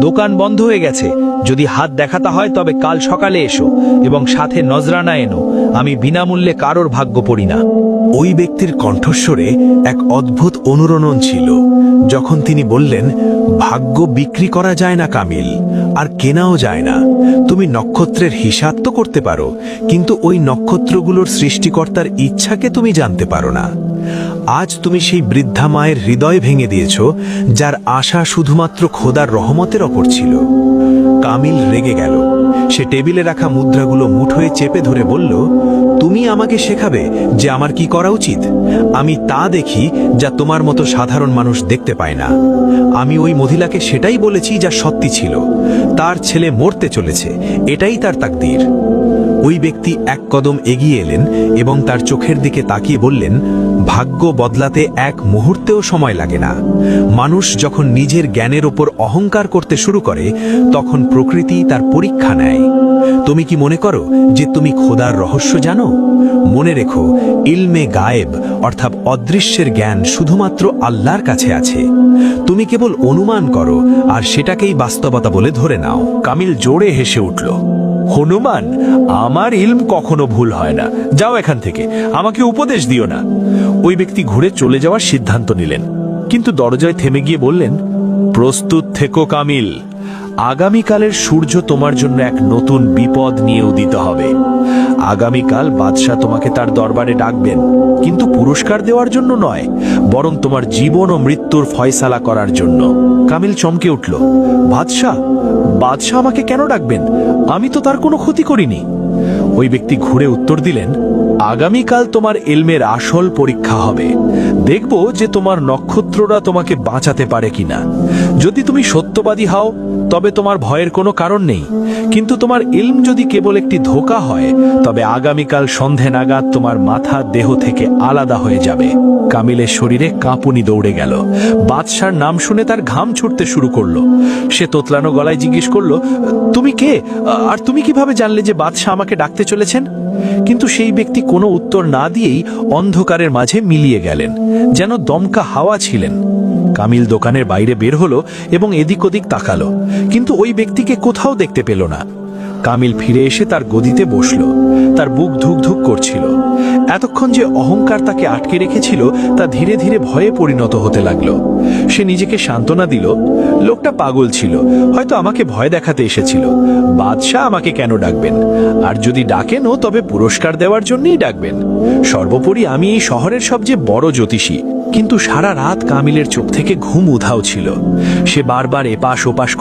দোকান বন্ধ হয়ে গেছে, যদি হাত দেখাতে হয় তবে কাল সকালে এসো এবং সাথে নজরানা এনো। আমি বিনামূল্যে কারোর ভাগ্য পড়ি না। ওই ব্যক্তির কণ্ঠস্বরে এক অদ্ভুত অনুরণন ছিল, যখন তিনি বললেন, ভাগ্য বিক্রি করা যায় না কামিল, আর কেনাও যায় না। তুমি নক্ষত্রের হিসাব তো করতে পারো, কিন্তু ওই নক্ষত্রগুলোর সৃষ্টিকর্তার ইচ্ছাকে তুমি জানতে পারো না। আজ তুমি সেই বৃদ্ধা মায়ের হৃদয় ভেঙে দিয়েছ, যার আশা শুধুমাত্র খোদার রহমতের ওপর ছিল। কামিল রেগে গেল। সে টেবিলে রাখা মুদ্রাগুলো মুঠোয় চেপে ধরে বলল, তুমি আমাকে শেখাবে যে আমার কি করা উচিত? আমি তা দেখি যা তোমার মতো সাধারণ মানুষ দেখতে পায় না। আমি ওই মহিলাকে সেটাই বলেছি যা সত্যি ছিল। তার ছেলে মরতে চলেছে, এটাই তার তাকদীর। ওই ব্যক্তি এক কদম এগিয়ে এলেন এবং তার চোখের দিকে তাকিয়ে বললেন, ভাগ্য বদলাতে এক মুহূর্তেও সময় লাগে না। মানুষ যখন নিজের জ্ঞানের ওপর অহংকার করতে শুরু করে, তখন প্রকৃতি তার পরীক্ষা নেয়। তুমি কি মনে করো যে তুমি খোদার রহস্য জানো? মনে রেখো, ইলমে গায়েব অর্থাৎ অদৃশ্যের জ্ঞান শুধুমাত্র আল্লাহর কাছে আছে। তুমি কেবল অনুমান করো আর সেটাকেই বাস্তবতা বলে ধরে নাও। কামিল জোরে হেসে উঠল। হনুমান, আমার ইলম কখনো ভুল হয় না। যাও এখান থেকে, আমাকে উপদেশ দিও না। ওই ব্যক্তি ঘুরে চলে যাওয়ার সিদ্ধান্ত নিলেন, কিন্তু দরজায় থেমে গিয়ে বললেন, প্রস্তুত থেকো কামিল, আগামীকালের সূর্য তোমার জন্য এক নতুন বিপদ নিয়ে উদিত হবে। আগামীকাল বাদশাহ তোমাকে তার দরবারে ডাকবেন, কিন্তু পুরস্কার দেওয়ার জন্য নয়, বরং তোমার জীবন ও মৃত্যুর ফয়সালা করার জন্য। কামিল চমকে উঠল। বাদশাহ আমাকে কেন ডাকবেন? আমি তো তার কোনো ক্ষতি করিনি। ওই ব্যক্তি ঘুরে উত্তর দিলেন, আগামীকাল তোমার ইলমের আসল পরীক্ষা হবে। দেখব যে তোমার নক্ষত্ররা তোমাকে বাঁচাতে পারে কিনা। যদি তুমি সত্যবাদী হও তবে তোমার ভয়ের কোনো কারণ নেই, কিন্তু তোমার ইলম যদি কেবল একটি ধোঁকা হয়, তবে আগামীকাল সন্ধে নাগাদ তোমার মাথা দেহ থেকে আলাদা হয়ে যাবে। কামিলের শরীরে কাঁপুনি দৌড়ে গেল। বাদশার নাম শুনে তার ঘাম ছুটতে শুরু করলো। সে তোতলানো গলায় জিজ্ঞেস করলো, তুমি কে? আর তুমি কিভাবে জানলে যে বাদশাহ আমাকে ডাকতে চলেছেন? কিন্তু সেই ব্যক্তি কোনো উত্তর না দিয়েই অন্ধকারের মাঝে মিলিয়ে গেলেন, যেন দমকা হাওয়া ছিলেন। কামিল দোকানের বাইরে বের হলো এবং এদিক ওদিক তাকালো, কিন্তু ওই ব্যক্তিকে কোথাও দেখতে পেল না। কামিল ফিরে এসে তার গদিতে বসল। তার বুক ধুক ধুক করছিল। এতক্ষণ যে অহংকার তাকে আটকে রেখেছিল, তা ধীরে ধীরে ভয়ে পরিণত হতে লাগলো। সে নিজেকে সান্ত্বনা দিল, লোকটা পাগল ছিল, হয়তো আমাকে ভয় দেখাতে এসেছিল। বাদশাহ আমাকে কেন ডাকবেন? আর যদি ডাকেনও তবে পুরস্কার দেওয়ার জন্যই ডাকবেন। সর্বোপরি আমি এই শহরের সবচেয়ে বড় জ্যোতিষী। কিন্তু সারা রাত কামিলের চোখ থেকে ঘুম উধাও ছিল। সে বারবার এপাশ ওপাশ